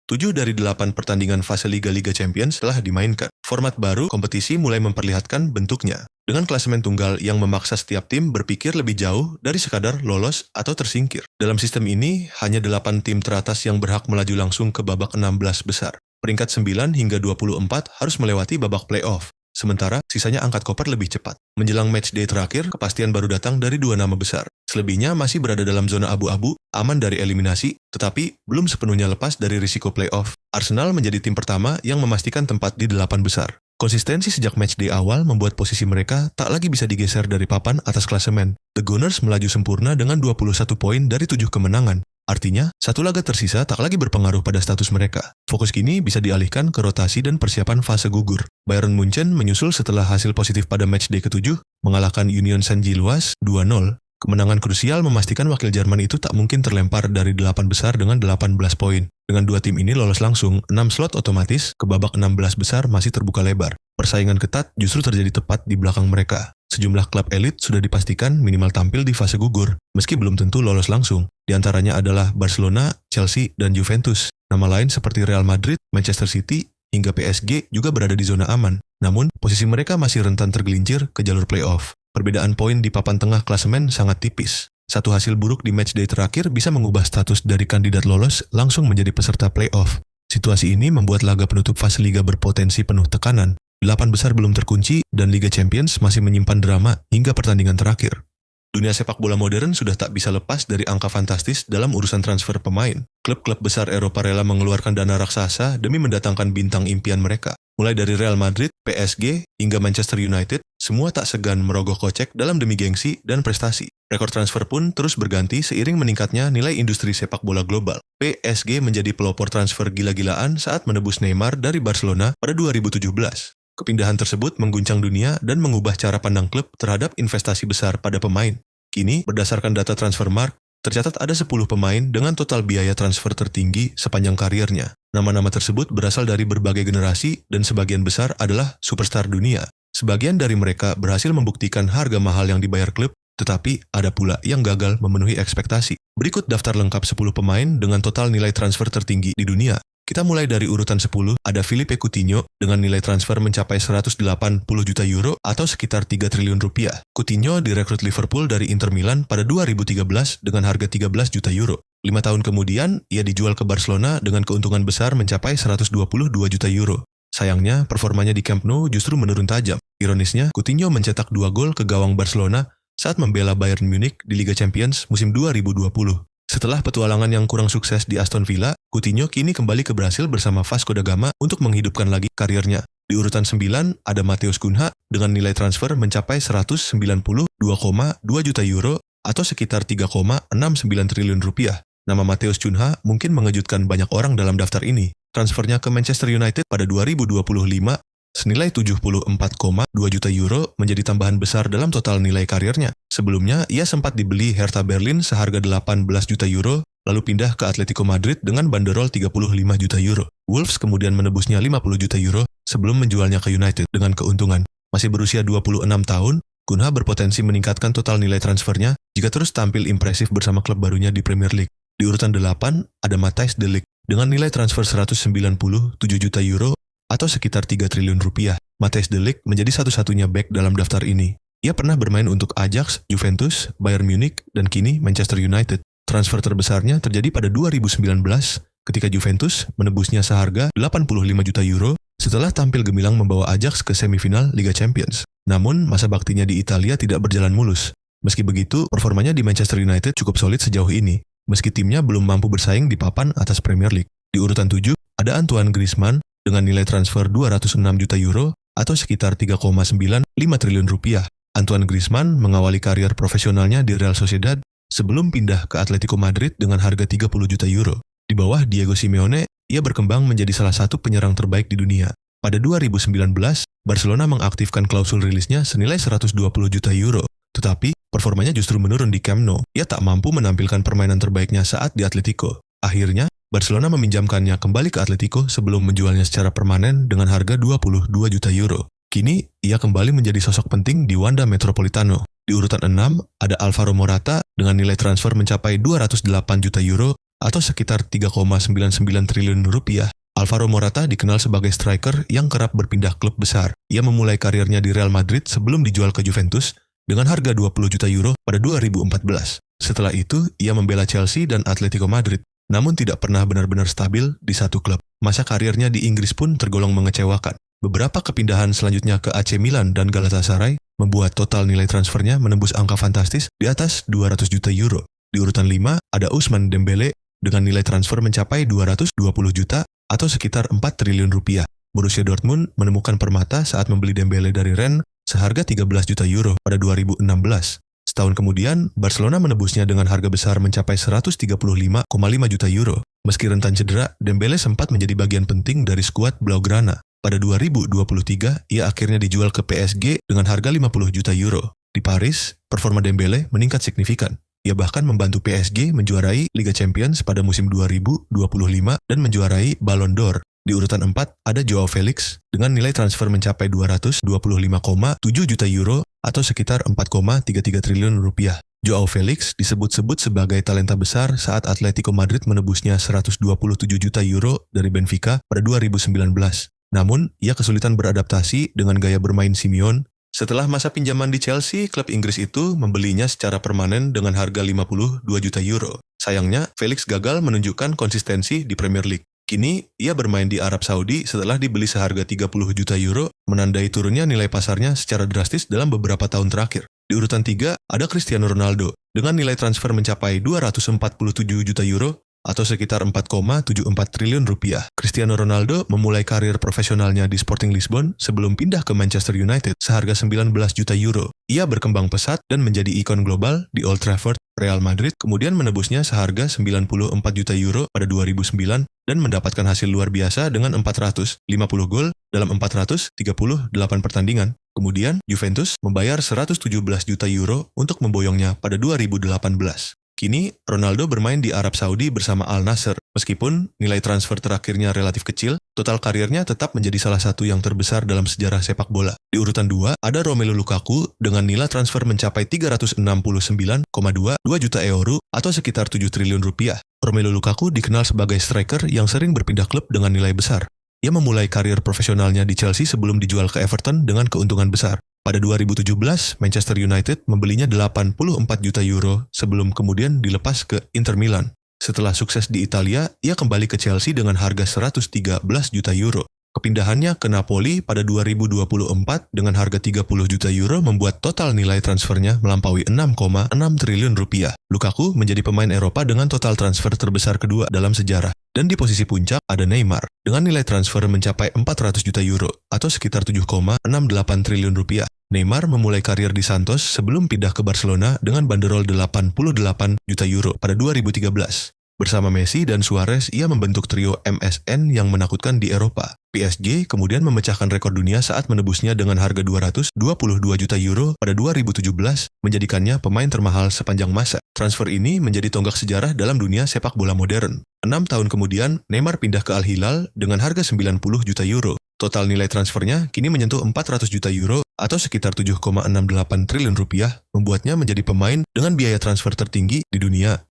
7 dari 8 pertandingan fase Liga Champions telah dimainkan. Format baru kompetisi mulai memperlihatkan bentuknya, dengan klasemen tunggal yang memaksa setiap tim berpikir lebih jauh dari sekadar lolos atau tersingkir. Dalam sistem ini, hanya 8 tim teratas yang berhak melaju langsung ke babak 16 besar. Peringkat 9 hingga 24 harus melewati babak playoff. Sementara, sisanya angkat koper lebih cepat. Menjelang matchday terakhir, kepastian baru datang dari 2 nama besar. Selebihnya masih berada dalam zona abu-abu, aman dari eliminasi, tetapi belum sepenuhnya lepas dari risiko playoff. Arsenal menjadi tim pertama yang memastikan tempat di 8 besar. Konsistensi sejak matchday awal membuat posisi mereka tak lagi bisa digeser dari papan atas klasemen. The Gunners melaju sempurna dengan 21 poin dari 7 kemenangan. Artinya, satu laga tersisa tak lagi berpengaruh pada status mereka. Fokus kini bisa dialihkan ke rotasi dan persiapan fase gugur. Bayern Munchen menyusul setelah hasil positif pada matchday ke-7, mengalahkan Union Saint-Gilloise 2-0. Kemenangan krusial memastikan wakil Jerman itu tak mungkin terlempar dari 8 besar dengan 18 poin. Dengan 2 tim ini lolos langsung, 6 slot otomatis ke babak 16 besar masih terbuka lebar. Persaingan ketat justru terjadi tepat di belakang mereka. Sejumlah klub elit sudah dipastikan minimal tampil di fase gugur, meski belum tentu lolos langsung. Di antaranya adalah Barcelona, Chelsea, dan Juventus. Nama lain seperti Real Madrid, Manchester City, hingga PSG juga berada di zona aman. Namun, posisi mereka masih rentan tergelincir ke jalur playoff. Perbedaan poin di papan tengah klasemen sangat tipis. Satu hasil buruk di matchday terakhir bisa mengubah status dari kandidat lolos langsung menjadi peserta playoff. Situasi ini membuat laga penutup fase liga berpotensi penuh tekanan. 8 besar belum terkunci dan Liga Champions masih menyimpan drama hingga pertandingan terakhir. Dunia sepak bola modern sudah tak bisa lepas dari angka fantastis dalam urusan transfer pemain. Klub-klub besar Eropa rela mengeluarkan dana raksasa demi mendatangkan bintang impian mereka. Mulai dari Real Madrid, PSG, hingga Manchester United, semua tak segan merogoh kocek dalam demi gengsi dan prestasi. Rekor transfer pun terus berganti seiring meningkatnya nilai industri sepak bola global. PSG menjadi pelopor transfer gila-gilaan saat menebus Neymar dari Barcelona pada 2017. Kepindahan tersebut mengguncang dunia dan mengubah cara pandang klub terhadap investasi besar pada pemain. Kini, berdasarkan data Transfermarkt, tercatat ada 10 pemain dengan total biaya transfer tertinggi sepanjang karirnya. Nama-nama tersebut berasal dari berbagai generasi dan sebagian besar adalah superstar dunia. Sebagian dari mereka berhasil membuktikan harga mahal yang dibayar klub, tetapi ada pula yang gagal memenuhi ekspektasi. Berikut daftar lengkap 10 pemain dengan total nilai transfer tertinggi di dunia. Kita mulai dari urutan 10, ada Philippe Coutinho dengan nilai transfer mencapai 180 juta euro atau sekitar 3 triliun rupiah. Coutinho direkrut Liverpool dari Inter Milan pada 2013 dengan harga 13 juta euro. 5 tahun kemudian, ia dijual ke Barcelona dengan keuntungan besar mencapai 122 juta euro. Sayangnya, performanya di Camp Nou justru menurun tajam. Ironisnya, Coutinho mencetak 2 gol ke gawang Barcelona saat membela Bayern Munich di Liga Champions musim 2020. Setelah petualangan yang kurang sukses di Aston Villa, Coutinho kini kembali ke Brasil bersama Vasco da Gama untuk menghidupkan lagi karirnya. Di urutan 9 ada Matheus Cunha dengan nilai transfer mencapai 192,2 juta euro atau sekitar 3,69 triliun rupiah. Nama Matheus Cunha mungkin mengejutkan banyak orang dalam daftar ini. Transfernya ke Manchester United pada 2025 senilai 74,2 juta euro menjadi tambahan besar dalam total nilai karirnya. Sebelumnya, ia sempat dibeli Hertha Berlin seharga 18 juta euro, lalu pindah ke Atletico Madrid dengan banderol 35 juta euro. Wolves kemudian menebusnya 50 juta euro sebelum menjualnya ke United dengan keuntungan. Masih berusia 26 tahun, Cunha berpotensi meningkatkan total nilai transfernya jika terus tampil impresif bersama klub barunya di Premier League. Di urutan 8, ada Matthijs de Ligt dengan nilai transfer 197 juta euro atau sekitar 3 triliun rupiah. Matthijs de Ligt menjadi satu-satunya bek dalam daftar ini. Ia pernah bermain untuk Ajax, Juventus, Bayern Munich, dan kini Manchester United. Transfer terbesarnya terjadi pada 2019 ketika Juventus menebusnya seharga 85 juta euro setelah tampil gemilang membawa Ajax ke semifinal Liga Champions. Namun, masa baktinya di Italia tidak berjalan mulus. Meski begitu, performanya di Manchester United cukup solid sejauh ini, meski timnya belum mampu bersaing di papan atas Premier League. Di urutan 7, ada Antoine Griezmann dengan nilai transfer 206 juta euro atau sekitar 3,95 triliun rupiah. Antoine Griezmann mengawali karier profesionalnya di Real Sociedad sebelum pindah ke Atletico Madrid dengan harga 30 juta euro. Di bawah Diego Simeone, ia berkembang menjadi salah satu penyerang terbaik di dunia. Pada 2019, Barcelona mengaktifkan klausul rilisnya senilai 120 juta euro. Tetapi, performanya justru menurun di Camp Nou. Ia tak mampu menampilkan permainan terbaiknya saat di Atletico. Akhirnya, Barcelona meminjamkannya kembali ke Atletico sebelum menjualnya secara permanen dengan harga 22 juta euro. Kini, ia kembali menjadi sosok penting di Wanda Metropolitano. Di urutan 6, ada Alvaro Morata dengan nilai transfer mencapai 208 juta euro atau sekitar 3,99 triliun rupiah. Alvaro Morata dikenal sebagai striker yang kerap berpindah klub besar. Ia memulai karirnya di Real Madrid sebelum dijual ke Juventus dengan harga 20 juta euro pada 2014. Setelah itu, ia membela Chelsea dan Atletico Madrid, namun tidak pernah benar-benar stabil di satu klub. Masa karirnya di Inggris pun tergolong mengecewakan. Beberapa kepindahan selanjutnya ke AC Milan dan Galatasaray membuat total nilai transfernya menembus angka fantastis di atas 200 juta euro. Di urutan 5 ada Ousmane Dembele dengan nilai transfer mencapai 220 juta atau sekitar 4 triliun rupiah. Borussia Dortmund menemukan permata saat membeli Dembele dari Rennes seharga 13 juta euro pada 2016. Setahun kemudian, Barcelona menebusnya dengan harga besar mencapai 135,5 juta euro. Meski rentan cedera, Dembele sempat menjadi bagian penting dari skuad Blaugrana. Pada 2023, ia akhirnya dijual ke PSG dengan harga 50 juta euro. Di Paris, performa Dembele meningkat signifikan. Ia bahkan membantu PSG menjuarai Liga Champions pada musim 2025 dan menjuarai Ballon d'Or. Di urutan 4 ada Joao Felix dengan nilai transfer mencapai 225,7 juta euro atau sekitar 4,33 triliun rupiah. Joao Felix disebut-sebut sebagai talenta besar saat Atletico Madrid menebusnya 127 juta euro dari Benfica pada 2019. Namun, ia kesulitan beradaptasi dengan gaya bermain Simeone. Setelah masa pinjaman di Chelsea, klub Inggris itu membelinya secara permanen dengan harga 52 juta euro. Sayangnya, Felix gagal menunjukkan konsistensi di Premier League. Kini, ia bermain di Arab Saudi setelah dibeli seharga 30 juta euro, menandai turunnya nilai pasarnya secara drastis dalam beberapa tahun terakhir. Di urutan 3, ada Cristiano Ronaldo, dengan nilai transfer mencapai 247 juta euro, atau sekitar 4,74 triliun rupiah. Cristiano Ronaldo memulai karir profesionalnya di Sporting Lisbon sebelum pindah ke Manchester United seharga 19 juta euro. Ia berkembang pesat dan menjadi ikon global di Old Trafford, Real Madrid, kemudian menebusnya seharga 94 juta euro pada 2009 dan mendapatkan hasil luar biasa dengan 450 gol dalam 438 pertandingan. Kemudian, Juventus membayar 117 juta euro untuk memboyongnya pada 2018. Kini, Ronaldo bermain di Arab Saudi bersama Al Nassr. Meskipun nilai transfer terakhirnya relatif kecil, total karirnya tetap menjadi salah satu yang terbesar dalam sejarah sepak bola. Di urutan 2, ada Romelu Lukaku dengan nilai transfer mencapai 369,22 juta euro atau sekitar 7 triliun rupiah. Romelu Lukaku dikenal sebagai striker yang sering berpindah klub dengan nilai besar. Ia memulai karir profesionalnya di Chelsea sebelum dijual ke Everton dengan keuntungan besar. Pada 2017, Manchester United membelinya 84 juta euro sebelum kemudian dilepas ke Inter Milan. Setelah sukses di Italia, ia kembali ke Chelsea dengan harga 113 juta euro. Kepindahannya ke Napoli pada 2024 dengan harga 30 juta euro membuat total nilai transfernya melampaui 6,6 triliun rupiah. Lukaku menjadi pemain Eropa dengan total transfer terbesar kedua dalam sejarah. Dan di posisi puncak ada Neymar dengan nilai transfer mencapai 400 juta euro atau sekitar 7,68 triliun rupiah. Neymar memulai karir di Santos sebelum pindah ke Barcelona dengan banderol 88 juta euro pada 2013. Bersama Messi dan Suarez, ia membentuk trio MSN yang menakutkan di Eropa. PSG kemudian memecahkan rekor dunia saat menebusnya dengan harga 222 juta euro pada 2017, menjadikannya pemain termahal sepanjang masa. Transfer ini menjadi tonggak sejarah dalam dunia sepak bola modern. 6 tahun kemudian, Neymar pindah ke Al Hilal dengan harga 90 juta euro. Total nilai transfernya kini menyentuh 400 juta euro atau sekitar 7,68 triliun rupiah, membuatnya menjadi pemain dengan biaya transfer tertinggi di dunia.